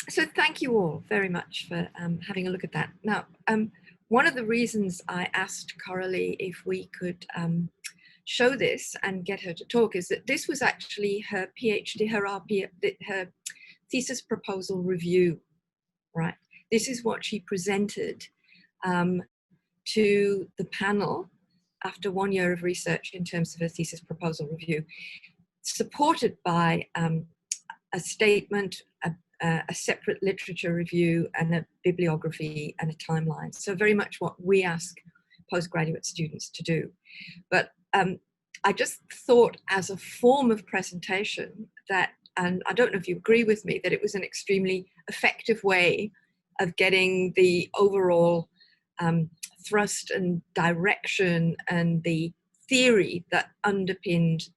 So thank you all very much for having a look at that. Now, one of the reasons I asked Coralie if we could show this and get her to talk is that this was actually her PhD, her thesis proposal review, right? This is what she presented to the panel after 1 year of research in terms of her thesis proposal review, supported by a statement, a separate literature review, and a bibliography and a timeline. So very much what we ask postgraduate students to do. But I just thought as a form of presentation that, and I don't know if you agree with me, that it was an extremely effective way of getting the overall thrust and direction and the theory that underpinned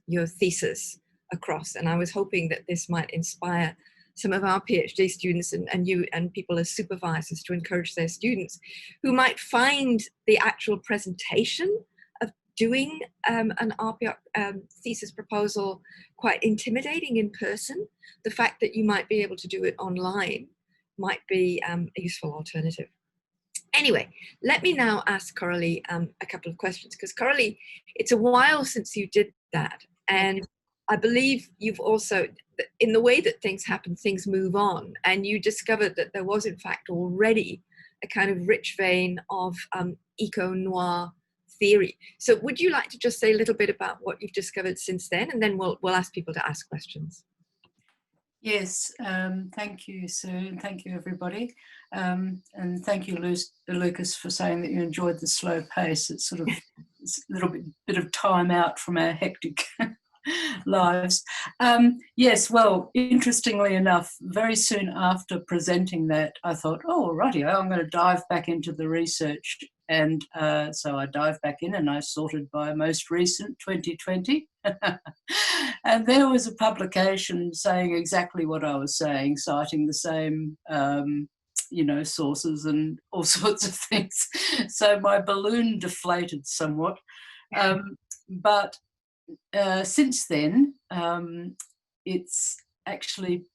your thesis across. And I was hoping that this might inspire some of our PhD students and you and people as supervisors to encourage their students who might find the actual presentation of doing an RPR thesis proposal quite intimidating in person. The fact that you might be able to do it online might be a useful alternative. Anyway, let me now ask Coralie a couple of questions, because Coralie, it's a while since you did that, and I believe you've also, in the way that things happen, things move on, and you discovered that there was in fact already a kind of rich vein of eco-noir theory. So would you like to just say a little bit about what you've discovered since then, and then we'll ask people to ask questions. Yes, thank you, Sue, and thank you, everybody. And thank you, Lucas, for saying that you enjoyed the slow pace. It's sort of it's a little bit of time out from our hectic lives. Yes, well, interestingly enough, very soon after presenting that, I thought, oh, rightio, I'm going to dive back into the research. And so I dived back in and I sorted by most recent, 2020. And there was a publication saying exactly what I was saying, citing the same, sources and all sorts of things. So my balloon deflated somewhat. But since then, it's actually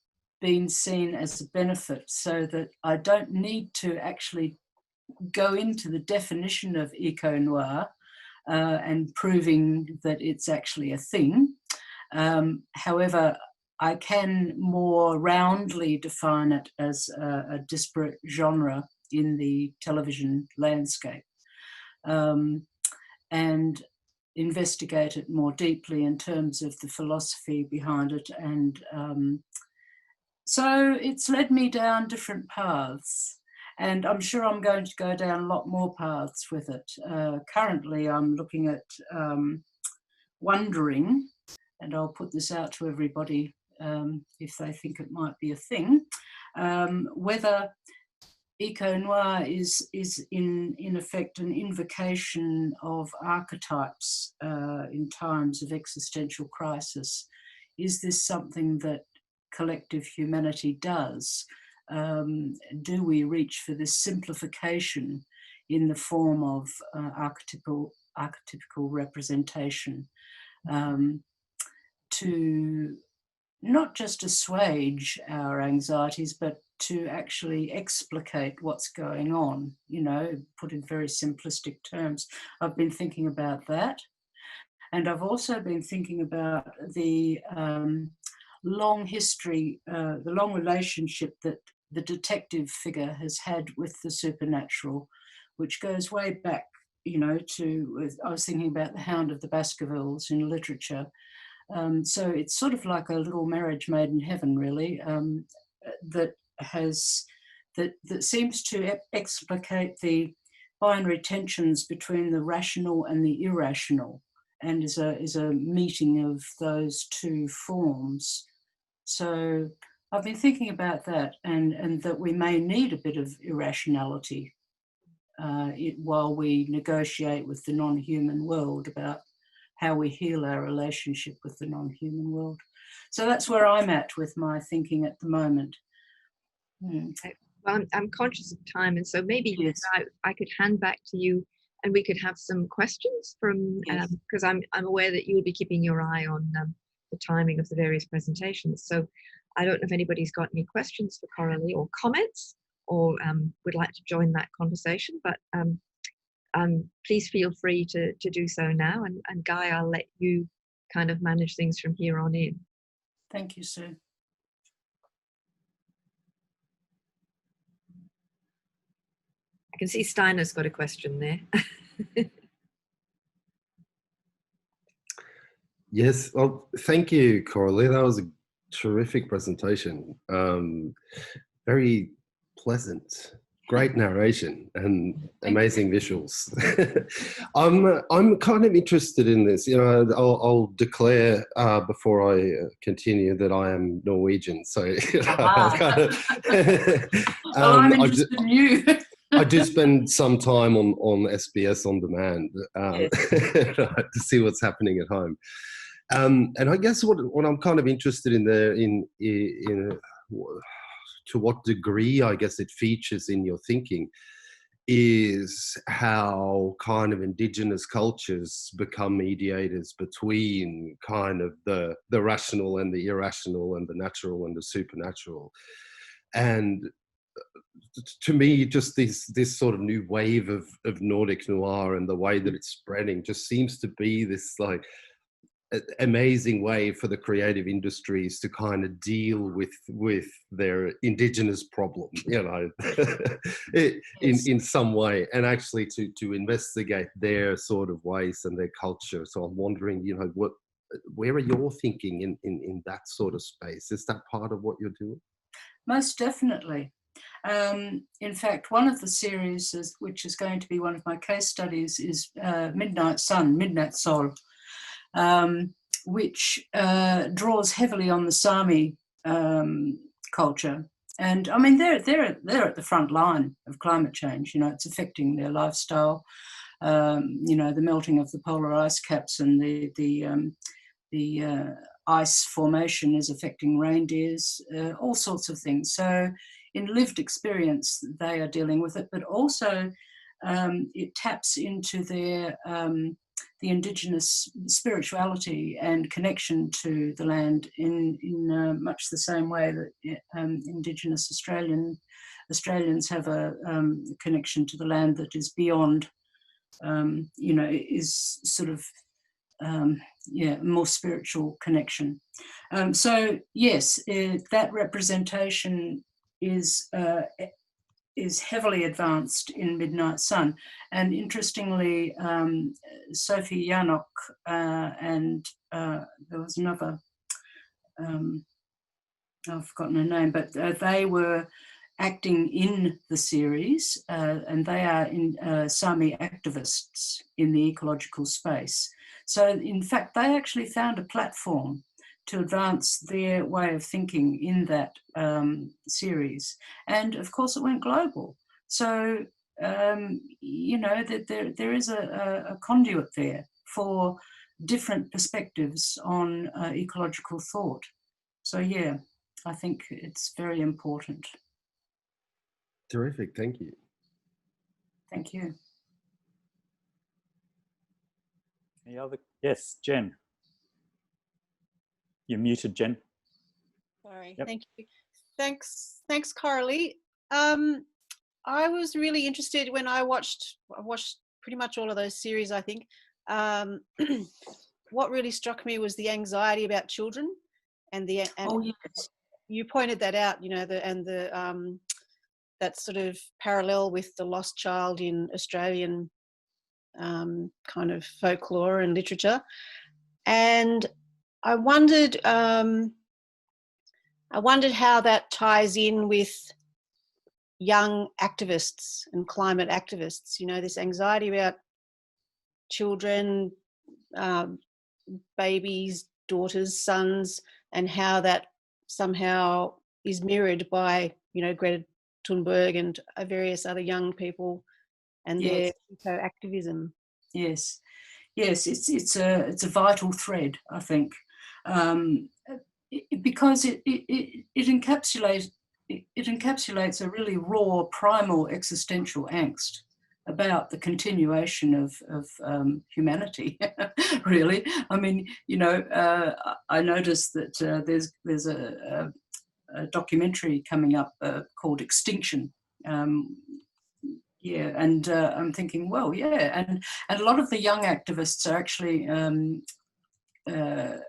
been seen as a benefit, so that I don't need to actually go into the definition of eco-noir and proving that it's actually a thing. However, I can more roundly define it as a disparate genre in the television landscape, and investigate it more deeply in terms of the philosophy behind it. And so it's led me down different paths. And I'm sure I'm going to go down a lot more paths with it. Currently, I'm looking at wondering, and I'll put this out to everybody if they think it might be a thing, whether eco-noir is in effect an invocation of archetypes in times of existential crisis. Is this something that collective humanity does? Do we reach for this simplification in the form of archetypical representation to not just assuage our anxieties, but to actually explicate what's going on, put in very simplistic terms? I've been thinking about that. And I've also been thinking about the long history, the long relationship that the detective figure has had with the supernatural, which goes way back, to, I was thinking about the Hound of the Baskervilles in literature. So it's sort of like a little marriage made in heaven, really, that seems to explicate the binary tensions between the rational and the irrational, and is a meeting of those two forms. So I've been thinking about that, and that we may need a bit of irrationality while we negotiate with the non-human world about how we heal our relationship with the non-human world. So that's where I'm at with my thinking at the moment. Well, I'm conscious of time, and so maybe yes. I could hand back to you, and we could have some questions from, because I'm aware that you'll be keeping your eye on the timing of the various presentations. So I don't know if anybody's got any questions for Coralie or comments, or would like to join that conversation, but please feel free to do so now. And Guy, I'll let you kind of manage things from here on in. Thank you, Sue. I can see Steiner's got a question there. Yes, well, thank you, Coralie. That was a terrific presentation. Very pleasant, great narration, and amazing visuals. I'm kind of interested in this. You know, I'll declare before I continue that I am Norwegian. So you know, Well, I'm interested in you. I do spend some time on SBS On Demand Yes. to see what's happening at home. And I guess what I'm kind of interested in there in to what degree I guess it features in your thinking is how kind of indigenous cultures become mediators between kind of the rational and the irrational and the natural and the supernatural. And to me, just this sort of new wave of Nordic Noir and the way that it's spreading just seems to be this like amazing way for the creative industries to kind of deal with their indigenous problem, you know, in some way, and actually to investigate their sort of ways and their culture. So I'm wondering, you know, where are your thinking in that sort of space? Is that part of what you're doing? Most definitely. In fact, one of the series, which is going to be one of my case studies, is Midnight Sun, Midnight Sol, which draws heavily on the Sami culture. And I mean, they're at the front line of climate change. You know, it's affecting their lifestyle. You know, the melting of the polar ice caps and the ice formation is affecting reindeers, all sorts of things. So in lived experience, they are dealing with it, but also it taps into their the indigenous spirituality and connection to the land in much the same way that indigenous Australians have a connection to the land that is beyond, you know, is sort of yeah, more spiritual connection. So yes, that representation is heavily advanced in Midnight Sun. And interestingly, Sophie Yannock and there was another, I've forgotten her name, but they were acting in the series, and they are Sami activists in the ecological space. So in fact, they actually found a platform to advance their way of thinking in that series. And of course it went global. So, you know, that there is a conduit there for different perspectives on ecological thought. So yeah, I think it's very important. Terrific, thank you. Thank you. Any other? Yes, Jen. You're muted, Jen. Sorry. Yep. Thank you. Thanks, Coralie. I was really interested when I watched pretty much all of those series, I think. What really struck me was the anxiety about children, and Oh yes, you pointed that out, you know, that sort of parallel with the lost child in Australian kind of folklore and literature. And I wondered how that ties in with young activists and climate activists. You know, this anxiety about children, babies, daughters, sons, and how that somehow is mirrored by, you know, Greta Thunberg and various other young people and yes. their eco-activism. Yes, yes, it's a vital thread, I think, because it encapsulates a really raw, primal, existential angst about the continuation of humanity. Really, I mean, you know, I noticed that there's documentary coming up called Extinction. Yeah, and I'm thinking, well, yeah, and a lot of the young activists are actually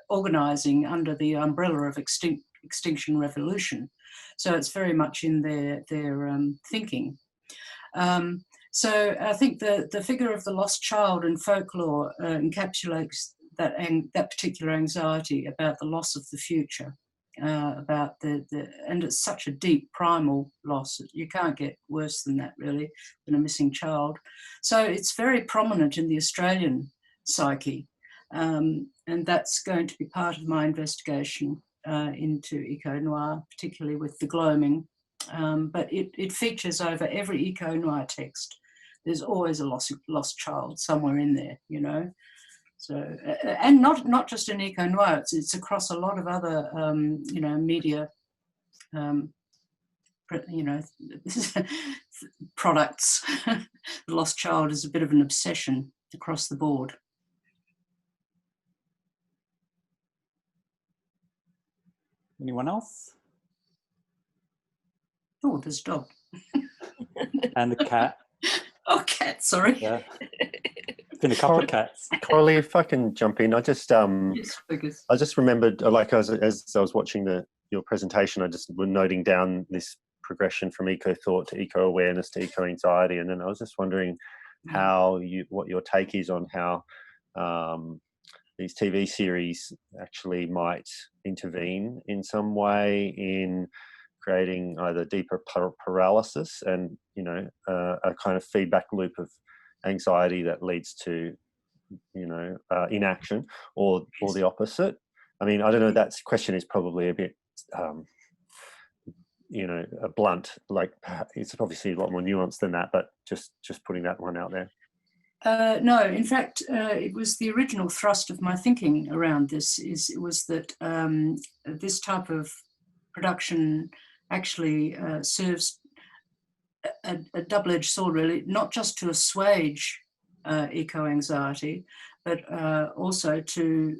organising under the umbrella of Extinction Revolution, so it's very much in their thinking. So I think the figure of the lost child in folklore encapsulates that particular anxiety about the loss of the future. About and it's such a deep primal loss. You can't get worse than that, really, than a missing child. So it's very prominent in the Australian psyche, and that's going to be part of my investigation into eco-noir, particularly with the gloaming. But it features over every eco-noir text. There's always a lost child somewhere in there, you know. So, and not just in eco-noir, it's across a lot of other, you know, media, you know, products. The lost child is a bit of an obsession across the board. Anyone else? Oh, there's a dog. And a cat. Oh, cat, sorry. Yeah. Been a couple of cats. Coralie, if I can jump in, I just Yes, Lucas. I just remembered, like, as I was watching your presentation, I just was noting down this progression from eco thought to eco awareness to eco anxiety, and then I was just wondering what your take is on how these TV series actually might intervene in some way in creating either deeper paralysis and, you know, a kind of feedback loop of anxiety that leads to, you know, inaction, or the opposite. I mean, I don't know, that question is probably a bit, you know, blunt. Like, it's obviously a lot more nuanced than that, but just putting that one out there. No, in fact, it was the original thrust of my thinking around this. Was that this type of production actually serves a double-edged sword, really, not just to assuage eco-anxiety, but also to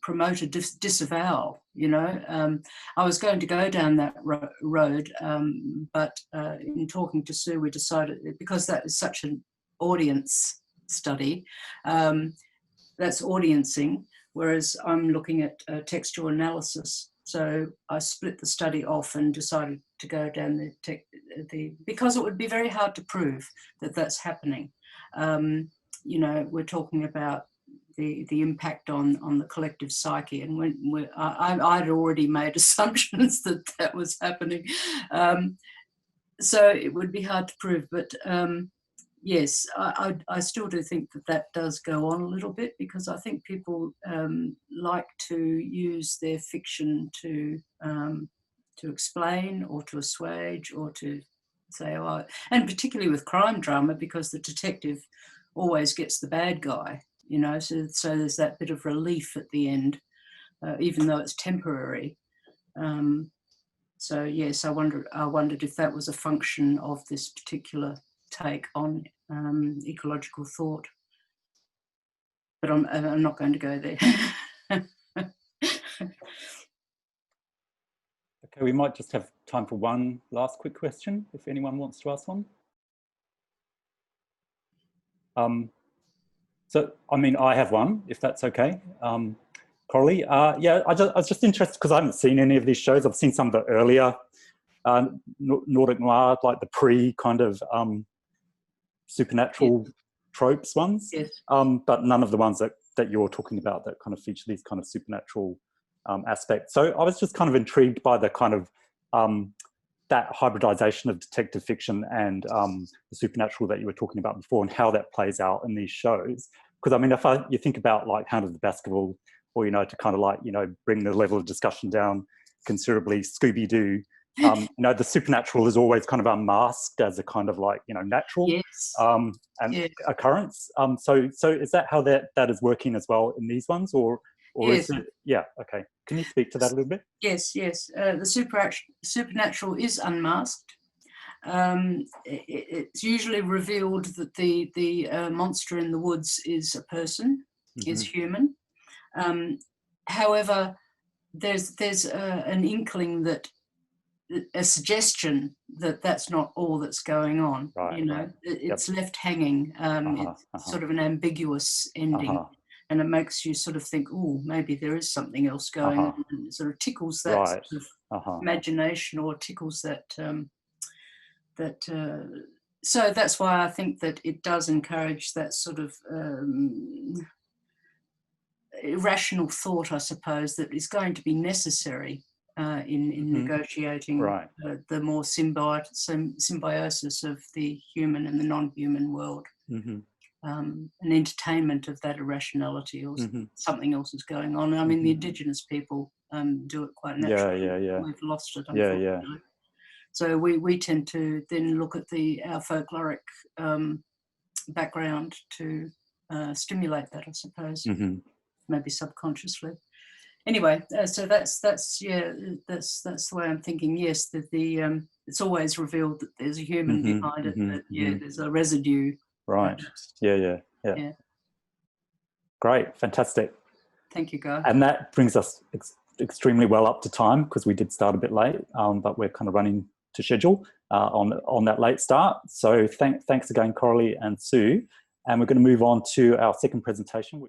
promote a disavowal, you know. I was going to go down that road, but in talking to Sue, we decided, because that is such an audience study, that's audiencing, whereas I'm looking at textual analysis. So I split the study off and decided to go down because it would be very hard to prove that that's happening. You know, we're talking about the impact on the collective psyche, and when I'd already made assumptions that was happening. So it would be hard to prove, but yes, I still do think that does go on a little bit, because I think people like to use their fiction to explain or to assuage or to say, oh, and particularly with crime drama, because the detective always gets the bad guy, you know, so there's that bit of relief at the end, even though it's temporary. So yes, I wondered if that was a function of this particular take on ecological thought, but I'm not going to go there. Okay, we might just have time for one last quick question, if anyone wants to ask one. So, I mean, I have one, if that's okay. Coralie, yeah, I was just interested, because I haven't seen any of these shows. I've seen some of the earlier Nordic Noir, like the kind of supernatural tropes ones, Yes. but none of the ones that you're talking about that kind of feature these kind of supernatural aspects. So I was just kind of intrigued by the kind of that hybridization of detective fiction and the supernatural that you were talking about before, and how that plays out in these shows. Because I mean, if you think about like Hound of the Baskerville, or, you know, to kind of like, you know, bring the level of discussion down considerably, Scooby-Doo, you know, the supernatural is always kind of unmasked as a kind of like, you know, natural occurrence. So is that how that is working as well in these ones, or yes. is it? Yeah, okay. Can you speak to that a little bit? Yes. The supernatural is unmasked. It's usually revealed that the monster in the woods is a person, is human. However, there's an inkling that a suggestion that that's not all that's going on. Right, you know, right. it's left hanging. It's sort of an ambiguous ending, and it makes you sort of think, oh, maybe there is something else going on, and it sort of tickles that Right. sort of imagination, or tickles that so that's why I think that it does encourage that sort of irrational thought, I suppose, that is going to be necessary in negotiating the more symbiosis of the human and the non-human world. An entertainment of that irrationality, or something else is going on. I mean, the indigenous people do it quite naturally. We've lost it, unfortunately. So we tend to then look at our folkloric background to stimulate that, I suppose, maybe subconsciously. Anyway, so that's the way I'm thinking. Yes, that it's always revealed that there's a human behind it. But there's a residue. Right. Perhaps. Yeah. Great. Fantastic. Thank you, Guy. And that brings us extremely well up to time, because we did start a bit late, but we're kind of running to schedule on that late start. So thanks again, Coralie and Sue. And we're going to move on to our second presentation.